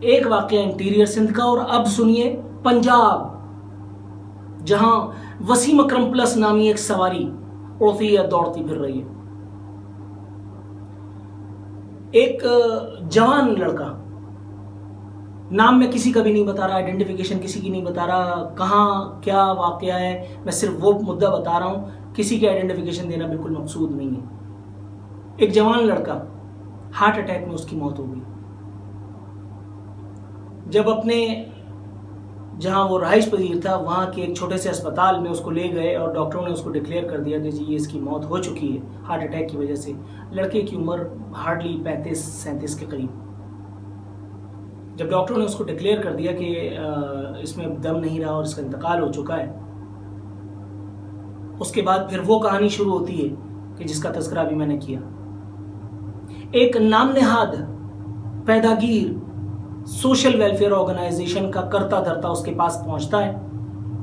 ایک واقعہ انٹیریئر سندھ کا، اور اب سنیے پنجاب، جہاں وسیم اکرم پلس نامی ایک سواری اڑتی یا دوڑتی پھر رہی ہے۔ ایک جوان لڑکا، نام میں کسی کا بھی نہیں بتا رہا، آئیڈینٹیفیکیشن کسی کی نہیں بتا رہا، کہاں کیا واقعہ ہے، میں صرف وہ مدعا بتا رہا ہوں، کسی کی آئیڈینٹیفیکیشن دینا بالکل مقصود نہیں ہے۔ ایک جوان لڑکا، ہارٹ اٹیک میں اس کی موت ہو گئی۔ جب اپنے جہاں وہ رہائش پذیر تھا وہاں کے ایک چھوٹے سے اسپتال میں اس کو لے گئے اور ڈاکٹروں نے اس کو ڈکلیئر کر دیا کہ جی یہ اس کی موت ہو چکی ہے ہارٹ اٹیک کی وجہ سے۔ لڑکے کی عمر ہارڈلی 35-37 کے قریب۔ جب ڈاکٹروں نے اس کو ڈکلیئر کر دیا کہ اس میں دم نہیں رہا اور اس کا انتقال ہو چکا ہے، اس کے بعد پھر وہ کہانی شروع ہوتی ہے کہ جس کا تذکرہ بھی میں نے کیا۔ ایک نام نہاد پیداگیر سوشل ویلفیئر آرگنائزیشن کا کرتا دھرتا اس کے پاس پہنچتا ہے،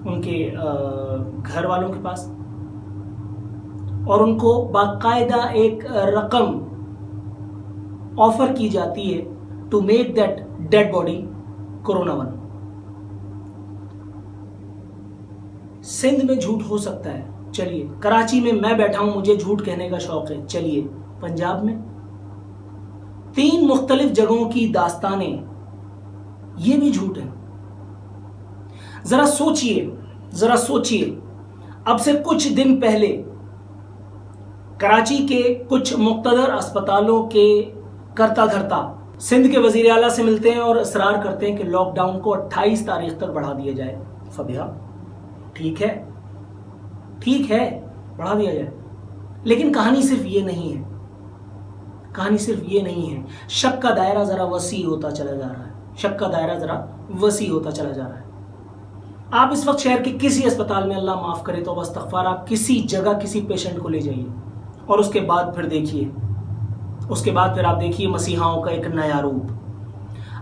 ان کے گھر والوں کے پاس، اور ان کو باقاعدہ ایک رقم آفر کی جاتی ہے to make that dead body corona one. Sindh میں جھوٹ ہو سکتا ہے، چلیے۔ کراچی میں میں بیٹھا ہوں، مجھے جھوٹ کہنے کا شوق ہے، چلیے۔ پنجاب میں 3 مختلف جگہوں کی داستانیں، یہ بھی جھوٹ ہے۔ ذرا سوچئے، اب سے کچھ دن پہلے کراچی کے کچھ مقتدر اسپتالوں کے کرتا دھرتا سندھ کے وزیر اعلیٰ سے ملتے ہیں اور اصرار کرتے ہیں کہ لاک ڈاؤن کو 28 تاریخ تک بڑھا دیا جائے۔ فبیہا ٹھیک ہے بڑھا دیا جائے، لیکن کہانی صرف یہ نہیں ہے۔ شک کا دائرہ ذرا وسیع ہوتا چلا جا رہا ہے۔ آپ اس وقت شہر کے کسی اسپتال میں، اللہ معاف کرے تو استغفار، آپ کسی جگہ کسی پیشنٹ کو لے جائیے اور اس کے بعد پھر آپ دیکھیے مسیحاؤں کا ایک نیا روپ۔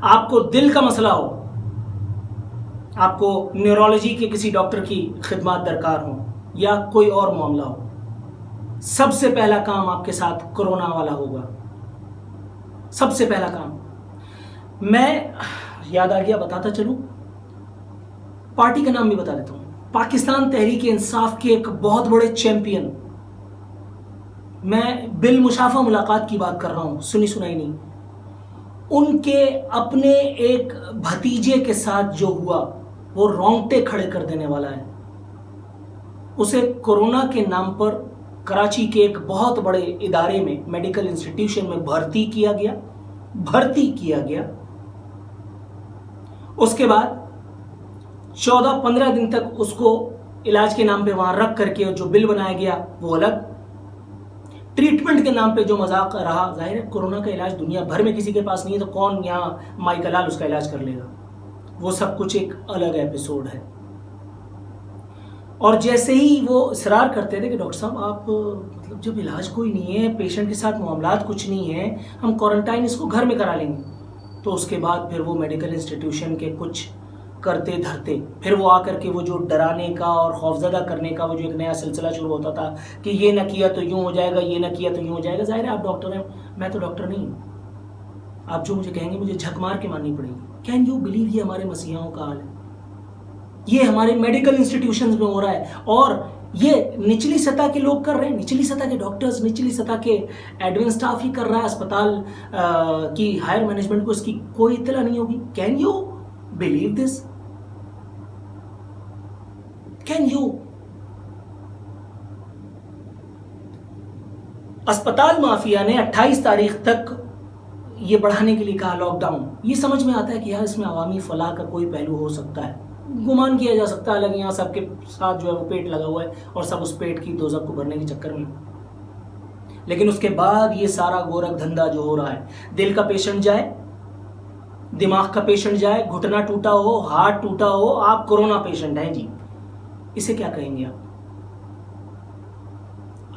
آپ کو دل کا مسئلہ ہو، آپ کو نیورولوجی کے کسی ڈاکٹر کی خدمات درکار ہوں یا کوئی اور معاملہ ہو، سب سے پہلا کام آپ کے ساتھ کورونا والا ہوگا۔ سب سے پہلا کام، میں یاد آ گیا بتاتا چلوں، پارٹی کا نام بھی بتا دیتا ہوں، پاکستان تحریک انصاف کے ایک بہت بڑے چیمپئن، میں بالمشافہ ملاقات کی بات کر رہا ہوں، سنی سنائی نہیں، ان کے اپنے ایک بھتیجے کے ساتھ جو ہوا وہ رونگٹے کھڑے کر دینے والا ہے۔ اسے کورونا کے نام پر کراچی کے ایک بہت بڑے ادارے میں، میڈیکل انسٹیٹیوشن میں بھرتی کیا گیا۔ اس کے بعد 14-15 دن تک اس کو علاج کے نام پہ وہاں رکھ کر کے جو بل بنایا گیا وہ الگ، ٹریٹمنٹ کے نام پہ جو مذاق رہا، ظاہر ہے کورونا کا علاج دنیا بھر میں کسی کے پاس نہیں ہے تو کون یہاں مائی کلال اس کا علاج کر لے گا، وہ سب کچھ ایک الگ ایپیسوڈ ہے۔ اور جیسے ہی وہ اصرار کرتے تھے کہ ڈاکٹر صاحب آپ مطلب جب علاج کوئی نہیں ہے، پیشنٹ کے ساتھ معاملات کچھ نہیں ہیں، ہم کوارنٹائن اس کو گھر میں کرا لیں گے، تو اس کے بعد پھر وہ میڈیکل انسٹیٹیوشن کے کچھ کرتے دھرتے، پھر وہ آ کر کے وہ جو ڈرانے کا اور خوفزدہ کرنے کا وہ جو ایک نیا سلسلہ شروع ہوتا تھا کہ یہ نہ کیا تو یوں ہو جائے گا، یہ نہ کیا تو یوں ہو جائے گا۔ ظاہر ہے آپ ڈاکٹر ہیں، میں تو ڈاکٹر نہیں ہوں، آپ جو مجھے کہیں گے مجھے جھک مار کے ماننی پڑے گی۔ کین یو بلیو یہ ہمارے مسیحاؤں کا حال ہے، یہ ہمارے میڈیکل انسٹیٹیوشنز میں ہو رہا ہے، اور یہ نچلی سطح کے لوگ کر رہے ہیں، نچلی سطح کے ڈاکٹرز، نچلی سطح کے ایڈمن سٹاف ہی کر رہا ہے، اسپتال کی ہائر مینجمنٹ کو اس کی کوئی اطلاع نہیں ہوگی۔ Can you believe this? Can you? اسپتال مافیا نے 28 تاریخ تک یہ بڑھانے کے لیے کہا لاک ڈاؤن۔ یہ سمجھ میں آتا ہے کہ یار اس میں عوامی فلاح کا کوئی پہلو ہو سکتا ہے، گمان کیا جا سکتا ہے، حالانکہ یہاں سب کے ساتھ جو ہے وہ پیٹ لگا ہوا ہے اور سب اس پیٹ کی دوزخ کو بھرنے کے چکر میں۔ لیکن اس کے بعد یہ سارا گورکھ دھندا جو ہو رہا ہے، دل کا پیشنٹ جائے، دماغ کا پیشنٹ جائے، گھٹنا ٹوٹا ہو، ہاتھ ٹوٹا ہو، آپ کورونا پیشنٹ ہیں جی، اسے کیا کہیں گے آپ؟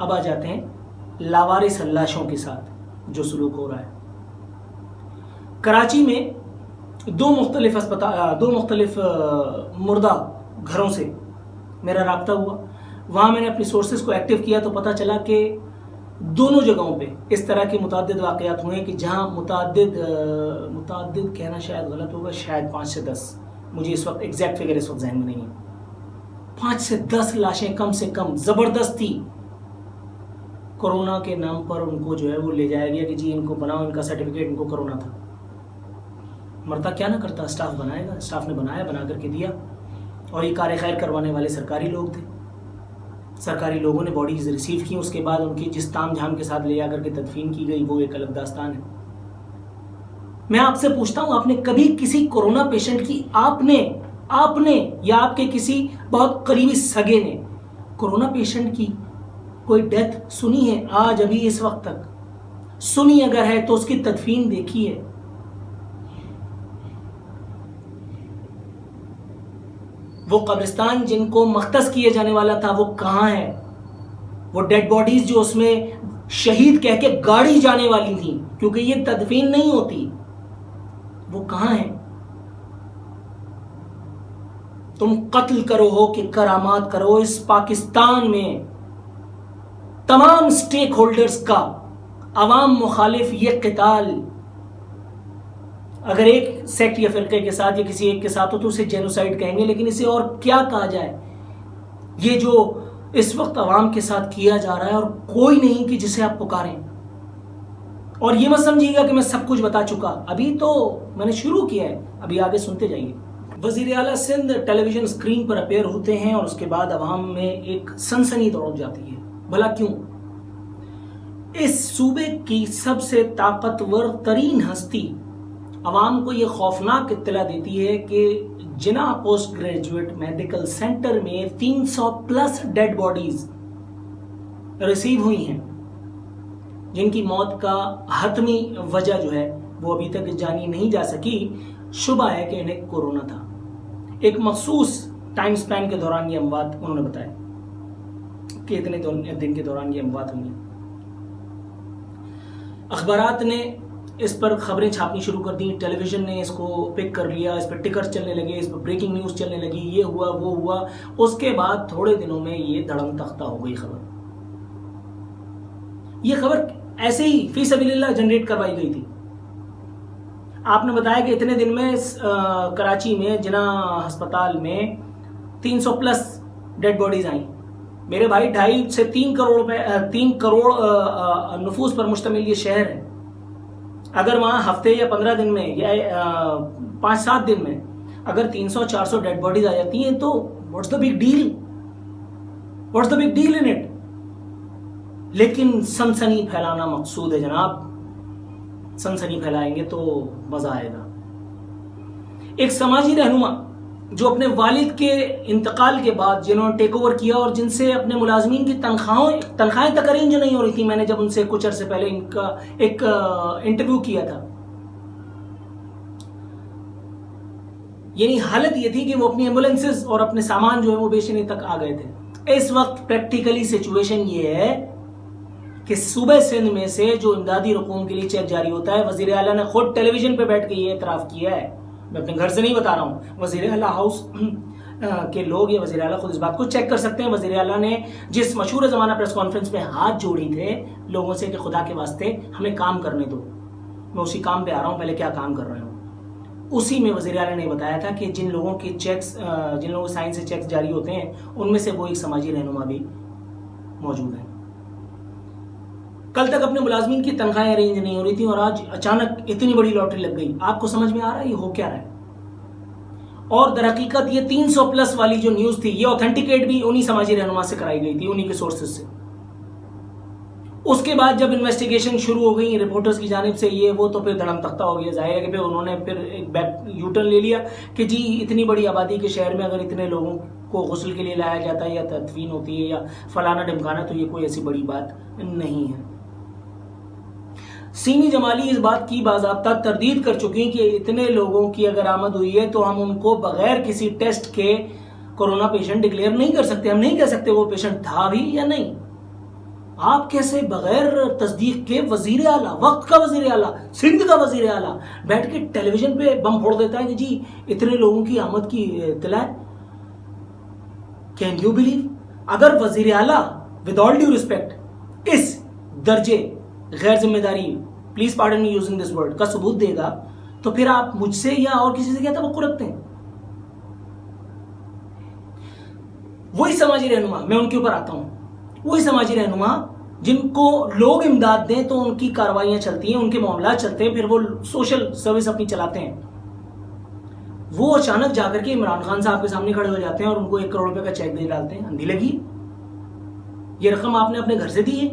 اب آ جاتے ہیں لاوارث لاشوں کے ساتھ جو سلوک ہو رہا ہے۔ کراچی میں دو مختلف مردہ گھروں سے میرا رابطہ ہوا، وہاں میں نے اپنی سورسز کو ایکٹیو کیا تو پتہ چلا کہ دونوں جگہوں پہ اس طرح کے متعدد واقعات ہوئے ہیں کہ جہاں متعدد کہنا شاید غلط ہوگا، شاید 5 سے 10، مجھے اس وقت ایگزیکٹ فگر اس وقت ذہن میں نہیں ہے، 5 سے 10 لاشیں کم سے کم زبردستی کورونا کے نام پر ان کو جو ہے وہ لے جایا گیا کہ جی ان کو بناؤ، ان کا سرٹیفکیٹ، ان کو کورونا تھا۔ مرتا کیا نہ کرتا، اسٹاف بنائے گا، اسٹاف نے بنایا، بنا کر کے دیا، اور یہ کار خیر کروانے والے سرکاری لوگ تھے، سرکاری لوگوں نے باڈیز ریسیو کی، اس کے بعد ان کی جس تام جھام کے ساتھ لے جا کر کے تدفین کی گئی وہ ایک الگ داستان ہے۔ میں آپ سے پوچھتا ہوں، آپ نے کبھی کسی کورونا پیشنٹ کی آپ نے یا آپ کے کسی بہت قریبی سگے نے کورونا پیشنٹ کی کوئی ڈیتھ سنی ہے؟ آج ابھی اس وقت تک سنی اگر ہے تو اس کی تدفین دیکھی ہے؟ وہ قبرستان جن کو مختص کیے جانے والا تھا وہ کہاں ہے؟ وہ ڈیڈ باڈیز جو اس میں شہید کہہ کے گاڑی جانے والی تھیں کیونکہ یہ تدفین نہیں ہوتی، وہ کہاں ہیں؟ تم قتل کرو ہو کہ کرامات کرو، اس پاکستان میں تمام سٹیک ہولڈرز کا عوام مخالف یہ قتال اگر ایک سیکٹ یا فرقے کے ساتھ یا کسی ایک کے ساتھ ہو تو اسے جینوسائیڈ کہیں گے، لیکن اسے اور کیا کہا جائے؟ یہ جو اس وقت عوام کے ساتھ کیا جا رہا ہے اور کوئی نہیں کہ جسے آپ پکاریں، اور یہ مت سمجھیے گا کہ میں سب کچھ بتا چکا، ابھی تو میں نے شروع کیا ہے، ابھی آگے سنتے جائیے۔ وزیر اعلیٰ سندھ ٹیلی ویژن اسکرین پر اپیئر ہوتے ہیں اور اس کے بعد عوام میں ایک سنسنی دوڑ جاتی ہے، بھلا کیوں؟ اس صوبے کی سب سے طاقتور ترین ہستی عوام کو یہ خوفناک اطلاع دیتی ہے کہ جناح پوسٹ گریجویٹ میڈیکل سینٹر میں 300+ ڈیڈ باڈیز ریسیو ہوئی ہیں، جن کی موت کا حتمی وجہ جو ہے وہ ابھی تک جانی نہیں جا سکی۔ شبہ ہے کہ انہیں کورونا تھا۔ ایک مخصوص ٹائم سپین کے دوران یہ اموات انہوں نے بتایا کہ اتنے دن کے دوران یہ اموات ہوئی ہیں۔ اخبارات نے اس پر خبریں چھاپنی شروع کر دی، ٹیلی ویژن نے اس کو پک کر لیا، اس پر ٹکر چلنے لگے، اس پر بریکنگ نیوز چلنے لگی، یہ ہوا وہ ہوا۔ اس کے بعد تھوڑے دنوں میں یہ دھڑم تختہ ہو گئی خبر۔ یہ خبر ایسے ہی فی سبیل اللہ جنریٹ کروائی گئی تھی۔ آپ نے بتایا کہ اتنے دن میں کراچی میں جناح ہسپتال میں 300+ ڈیڈ باڈیز آئیں۔ میرے بھائی 2.5 سے 3 کروڑ نفوس پر مشتمل یہ شہر ہے۔ اگر وہاں ہفتے یا 15 دن میں یا 5-7 دن میں اگر 300-400 ڈیڈ باڈیز آ جاتی ہیں تو what's the big deal? What's the big deal in it? لیکن سنسنی پھیلانا مقصود ہے جناب، سنسنی پھیلائیں گے تو مزہ آئے گا۔ ایک سماجی رہنما جو اپنے والد کے انتقال کے بعد جنہوں نے ٹیک اوور کیا اور جن سے اپنے ملازمین کی تنخواہیں تک ارینج نہیں ہو رہی تھی، میں نے جب ان سے کچھ عرصے پہلے ان کا ایک انٹرویو کیا تھا، یعنی حالت یہ تھی کہ وہ اپنی ایمبولینسز اور اپنے سامان جو ہے وہ بیچنے تک آ گئے تھے۔ اس وقت پریکٹیکلی سچویشن یہ ہے کہ صوبہ سندھ میں سے جو امدادی رقوم کے لیے چیک جاری ہوتا ہے، وزیر اعلیٰ نے خود ٹیلی ویژن پہ بیٹھ کے یہ اعتراف کیا ہے، میں اپنے گھر سے نہیں بتا رہا ہوں، وزیر اعلیٰ ہاؤس کے لوگ یا وزیر اعلیٰ خود اس بات کو چیک کر سکتے ہیں۔ وزیر اعلیٰ نے جس مشہور زمانہ پریس کانفرنس میں ہاتھ جوڑی تھے لوگوں سے کہ خدا کے واسطے ہمیں کام کرنے دو، میں اسی کام پہ آ رہا ہوں، پہلے کیا کام کر رہے ہوں، اسی میں وزیر اعلیٰ نے بتایا تھا کہ جن لوگوں کے سائن سے چیکس جاری ہوتے ہیں ان میں سے وہ ایک سماجی رہنما بھی موجود ہیں۔ کل تک اپنے ملازمین کی تنخواہیں ارینج نہیں ہو رہی تھی اور آج اچانک اتنی بڑی لاٹری لگ گئی۔ آپ کو سمجھ میں آ رہا ہے یہ ہو کیا رہا ہے؟ اور در حقیقت یہ 300+ والی جو نیوز تھی یہ اوتھینٹیکیٹ بھی انہی سماجی رہنما سے کرائی گئی تھی، انہی کے سورسز سے۔ اس کے بعد جب انویسٹیگیشن شروع ہو گئی رپورٹرز کی جانب سے یہ وہ، تو پھر دھڑم تختہ ہو گیا۔ ظاہر ہے کہ پھر انہوں نے پھر ایک بیک یو ٹرن لے لیا کہ جی اتنی بڑی آبادی کے شہر میں اگر اتنے لوگوں کو غسل کے لیے لایا جاتا ہے یا تدفین ہوتی ہے یا فلانا ڈمکانا تو یہ کوئی ایسی بڑی بات نہیں ہے۔ سیمی جمالی اس بات کی باضابطہ تردید کر چکی کہ اتنے لوگوں کی اگر آمد ہوئی ہے تو ہم ان کو بغیر کسی ٹیسٹ کے کورونا پیشنٹ ڈکلیئر نہیں کر سکتے، ہم نہیں کہہ سکتے وہ پیشنٹ تھا بھی یا نہیں۔ آپ کیسے بغیر تصدیق کے وزیر اعلیٰ، وقت کا وزیر اعلیٰ، سندھ کا وزیر اعلیٰ بیٹھ کے ٹیلی ویژن پہ بم پھوڑ دیتا ہے کہ جی اتنے لوگوں کی آمد کی اطلاع ہے؟ Can you believe? اگر وزیر اعلیٰ ود آل ڈیو ریسپیکٹ اس درجے غیر ذمہ داری، please pardon me using this word, کا ثبوت دے گا تو پھر آپ مجھ سے یا اور کسی سے کیا توقع رکھتے ہیں؟ وہی سماجی رہنما، میں ان کے اوپر آتا ہوں، وہی سماجی رہنما جن کو لوگ امداد دیں تو ان کی کارروائیاں چلتی ہیں، ان کے معاملات چلتے ہیں، پھر وہ سوشل سروس اپنی چلاتے ہیں، وہ اچانک جا کر کے عمران خان صاحب کے سامنے کھڑے ہو جاتے ہیں اور ان کو 1 کروڑ روپے کا چیک دے ڈالتے ہیں. اندھی لگی، یہ رقم آپ نے اپنے گھر سے دی ہے،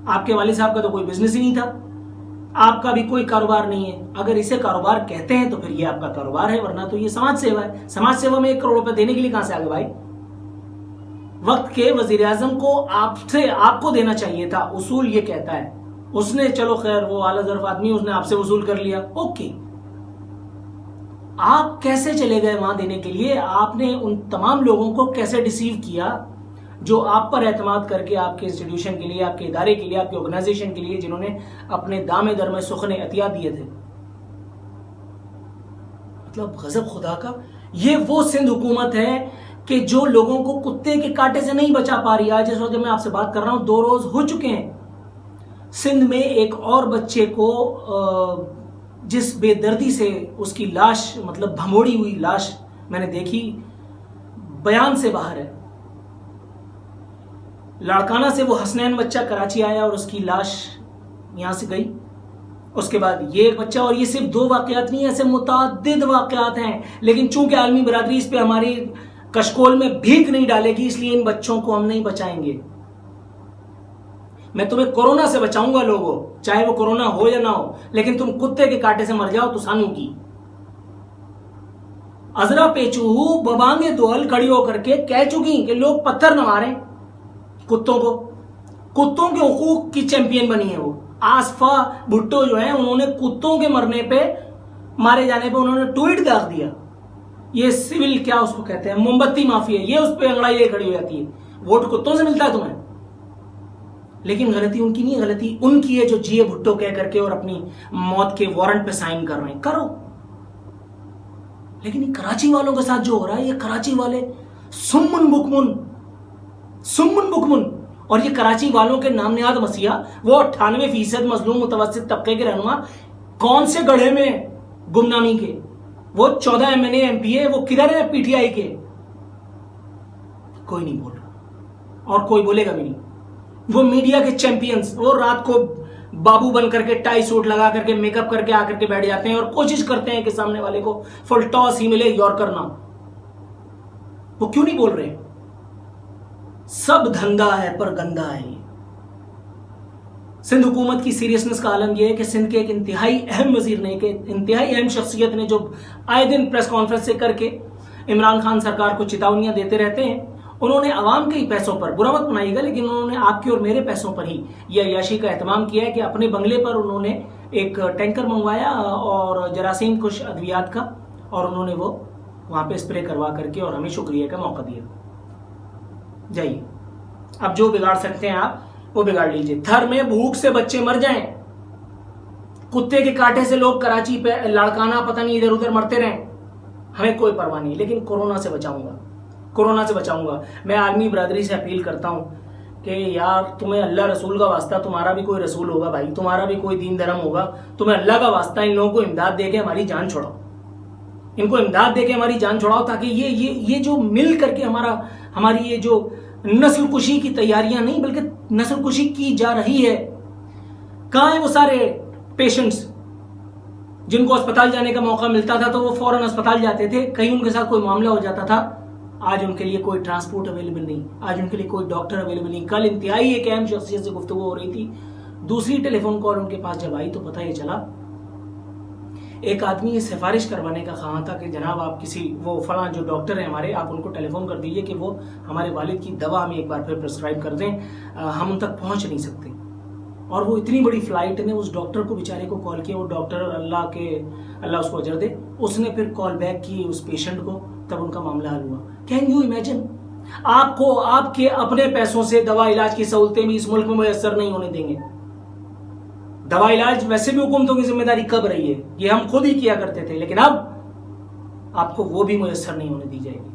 آپ کے والد صاحب کا تو کوئی بزنس ہی نہیں تھا، آپ کا بھی کوئی کاروبار نہیں ہے. اگر اسے کاروبار کہتے ہیں تو پھر یہ آپ کا کاروبار ہے، ورنہ تو یہ سماج سیوا ہے. سماج سیوا میں 1 کروڑ روپے دینے کے لیے کہاں سے آگے بھائی؟ وقت کے وزیر اعظم کو آپ کو دینا چاہیے تھا، اصول یہ کہتا ہے. اس نے چلو خیر وہ اعلیٰ ظرف آدمی، اس نے آپ سے وصول کر لیا، اوکے. آپ کیسے چلے گئے وہاں دینے کے لیے؟ آپ نے ان تمام لوگوں کو کیسے ڈیسیو کیا جو آپ پر اعتماد کر کے آپ کے انسٹیٹیوشن کے لیے، آپ کے ادارے کے لیے، آپ کے آرگنائزیشن کے لیے، جنہوں نے اپنے دامے درمے سخن عطیہ دیے تھے. مطلب غضب خدا کا. یہ وہ سندھ حکومت ہے کہ جو لوگوں کو کتے کے کاٹے سے نہیں بچا پا رہی ہے. جس وقت میں آپ سے بات کر رہا ہوں 2 روز ہو چکے ہیں. سندھ میں ایک اور بچے کو جس بے دردی سے اس کی لاش، مطلب بھموڑی ہوئی لاش میں نے دیکھی، بیان سے باہر ہے. لاڑکانہ سے وہ حسنین بچہ کراچی آیا اور اس کی لاش یہاں سے گئی. اس کے بعد یہ ایک بچہ، اور یہ صرف 2 واقعات نہیں، ایسے متعدد واقعات ہیں. لیکن چونکہ عالمی برادری اس پہ ہماری کشکول میں بھیک نہیں ڈالے گی، اس لیے ان بچوں کو ہم نہیں بچائیں گے. میں تمہیں کورونا سے بچاؤں گا لوگوں، چاہے وہ کورونا ہو یا نہ ہو، لیکن تم کتے کے کاٹے سے مر جاؤ تو سانو کی. عذرا پیچو ببانگے دول کھڑی ہو کر کے کہہ چکی کہ لوگ پتھر نہ ماریں کتوں کو. کتوں کے حقوق کی چیمپئن بنی ہے وہ. آصفہ بھٹو جو ہیں، انہوں نے کتوں کے مرنے پہ، مارے جانے پہ انہوں نے ٹویٹ داغ دیا. یہ سول کیا اس کو کہتے ہیں، موم بتی مافیا، یہ اس پہ انگڑائی کھڑی ہو جاتی ہے. ووٹ کتوں سے ملتا ہے تمہیں. لیکن غلطی ان کی نہیں ہے، غلطی ان کی ہے جو جیے بھٹو کہہ کر کے اور اپنی موت کے وارنٹ پہ سائن کر رہے ہیں. کرو. لیکن یہ کراچی والوں کے ساتھ جو ہو رہا ہے، یہ کراچی والے سمن بکمن، اور یہ کراچی والوں کے نام نہاد مسیحا، وہ 98% مظلوم متوسط طبقے کے رہنما، کون سے گڑھے میں گمنامی کے؟ وہ 14 MNA MPA، وہ کدھر ہے PTI کے؟ کوئی نہیں بول رہا اور کوئی بولے گا بھی نہیں. وہ میڈیا کے چیمپئنز، وہ رات کو بابو بن کر کے ٹائی سوٹ لگا کر کے میک اپ کر کے آ کر کے بیٹھ جاتے ہیں اور کوشش کرتے ہیں کہ سامنے والے کو فل ٹاس ہی ملے، یارکر نہ. وہ کیوں نہیں بول رہے؟ سب دھندا ہے پر گندا ہے. سندھ حکومت کی سیریسنس کا عالم یہ ہے کہ سندھ کے ایک انتہائی اہم وزیر نے، کہ انتہائی اہم شخصیت نے، جو آئے دن پریس کانفرنس سے کر کے عمران خان سرکار کو چتاونیاں دیتے رہتے ہیں، انہوں نے عوام کے ہی پیسوں پر، برا مت بنائیے گا، لیکن انہوں نے آپ کے اور میرے پیسوں پر ہی یہ عیاشی کا اہتمام کیا ہے کہ اپنے بنگلے پر انہوں نے ایک ٹینکر منگوایا اور جراثیم کش ادویات کا، اور انہوں نے وہ وہاں پہ اسپرے کروا کر کے اور ہمیں شکریہ کا موقع دیا. جائیے، اب جو بگاڑ سکتے ہیں آپ وہ بگاڑ لیجئے. تھر میں بھوک سے بچے مر جائیں، کتے کے کاٹے سے لوگ کراچی پہ لاڑکانہ پتہ نہیں ادھر ادھر مرتے رہیں، ہمیں کوئی پرواہ نہیں. لیکن کورونا سے بچاؤں گا. میں عالمی برادری سے اپیل کرتا ہوں کہ یار، تمہیں اللہ رسول کا واسطہ، تمہارا بھی کوئی رسول ہوگا بھائی، تمہارا بھی کوئی دین دھرم ہوگا، تمہیں اللہ کا واسطہ ان لوگوں کو امداد دے کے ہماری جان چھڑاؤ. ان کو امداد دے کے ہماری جان چھڑاؤ، تاکہ یہ جو مل کر کے ہماری یہ جو نسل کشی کی تیاریاں نہیں بلکہ نسل کشی کی جا رہی ہے. کہاں ہیں وہ سارے پیشنٹس جن کو اسپتال جانے کا موقع ملتا تھا تو وہ فوراً اسپتال جاتے تھے، کہیں ان کے ساتھ کوئی معاملہ ہو جاتا تھا. آج ان کے لیے کوئی ٹرانسپورٹ اویلیبل نہیں، آج ان کے لیے کوئی ڈاکٹر اویلیبل نہیں. کل انتہائی ایک اہم شخصیت سے گفتگو ہو رہی تھی، دوسری ٹیلی فون کال ان کے پاس جب آئی تو پتہ یہ چلا ایک آدمی یہ سفارش کروانے کا خواہاں تھا کہ جناب آپ کسی وہ فلاں جو ڈاکٹر ہیں ہمارے، آپ ان کو ٹیلی فون کر دیجئے کہ وہ ہمارے والد کی دوا ہمیں ایک بار پھر پرسکرائب کر دیں، ہم ان تک پہنچ نہیں سکتے. اور وہ اتنی بڑی فلائٹ نے اس ڈاکٹر کو بیچارے کو کال کیا. وہ ڈاکٹر اللہ اس کو اجر دے، اس نے پھر کال بیک کی اس پیشنٹ کو، تب ان کا معاملہ حل ہوا. Can you imagine? آپ کو آپ کے اپنے پیسوں سے دوا علاج کی سہولتیں بھی اس ملک میں میسر نہیں ہونے دیں گے. دوا علاج ویسے بھی حکومتوں کی ذمہ داری کب رہی ہے، یہ ہم خود ہی کیا کرتے تھے، لیکن اب آپ کو وہ بھی میسر نہیں ہونے دی جائے گی.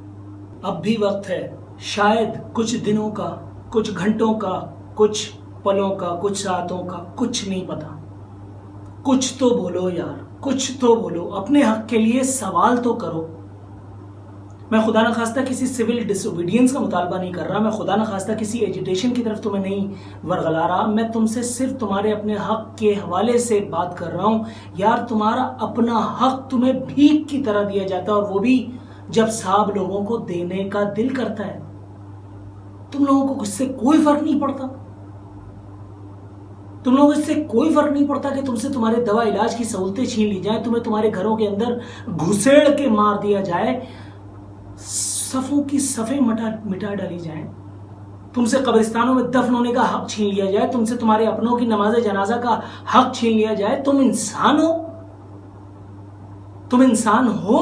اب بھی وقت ہے، شاید کچھ دنوں کا، کچھ گھنٹوں کا، کچھ پلوں کا، کچھ ساعتوں کا کچھ نہیں پتا. کچھ تو بولو یار، کچھ تو بولو، اپنے حق کے لیے سوال تو کرو. میں خدا نخواستہ کسی سول ڈس اوبیڈینس کا مطالبہ نہیں کر رہا، میں خدا نخواستہ کسی ایجیٹیشن کی طرف تمہیں نہیں ورغلا رہا، میں تم سے صرف تمہارے اپنے حق کے حوالے سے بات کر رہا ہوں. یار تمہارا اپنا حق تمہیں بھیک کی طرح دیا جاتا ہے، اور وہ بھی جب صاحب لوگوں کو دینے کا دل کرتا ہے. تم لوگوں کو اس سے کوئی فرق نہیں پڑتا، تم لوگوں کو اس سے کوئی فرق نہیں پڑتا کہ تم سے تمہارے دوا علاج کی سہولتیں چھین لی جائیں، تمہیں تمہارے گھروں کے اندر گھسیڑ کے مار دیا جائے، صفوں کی صفیں مٹا ڈالی جائیں، تم سے قبرستانوں میں دفن ہونے کا حق چھین لیا جائے، تم سے تمہارے اپنوں کی نماز جنازہ کا حق چھین لیا جائے. تم انسان ہو؟ تم انسان ہو؟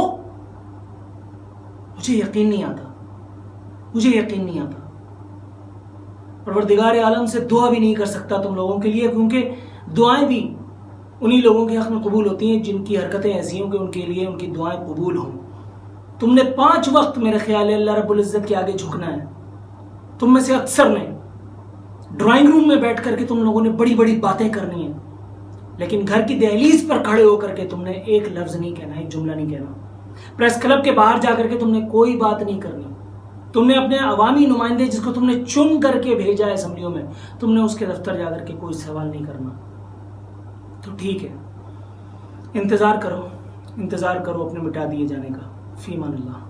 مجھے یقین نہیں آتا، مجھے یقین نہیں آتا. پروردگار عالم سے دعا بھی نہیں کر سکتا تم لوگوں کے لیے، کیونکہ دعائیں بھی انہی لوگوں کے حق میں قبول ہوتی ہیں جن کی حرکتیں ایسی ہوں کہ ان کے لیے ان کی دعائیں قبول ہوں. تم نے 5 وقت میرے خیال ہے اللہ رب العزت کے آگے جھکنا ہے. تم میں سے اکثر نے ڈرائنگ روم میں بیٹھ کر کے تم لوگوں نے بڑی بڑی باتیں کرنی ہیں، لیکن گھر کی دہلیز پر کھڑے ہو کر کے تم نے ایک لفظ نہیں کہنا، ایک جملہ نہیں کہنا. پریس کلب کے باہر جا کر کے تم نے کوئی بات نہیں کرنی. تم نے اپنے عوامی نمائندے جس کو تم نے چن کر کے بھیجا ہے اسمبلیوں میں، تم نے اس کے دفتر جا کر کے کوئی سوال نہیں کرنا. تو ٹھیک ہے، انتظار کرو، انتظار کرو اپنے مٹا دیے جانے کا. فی امان اللہ.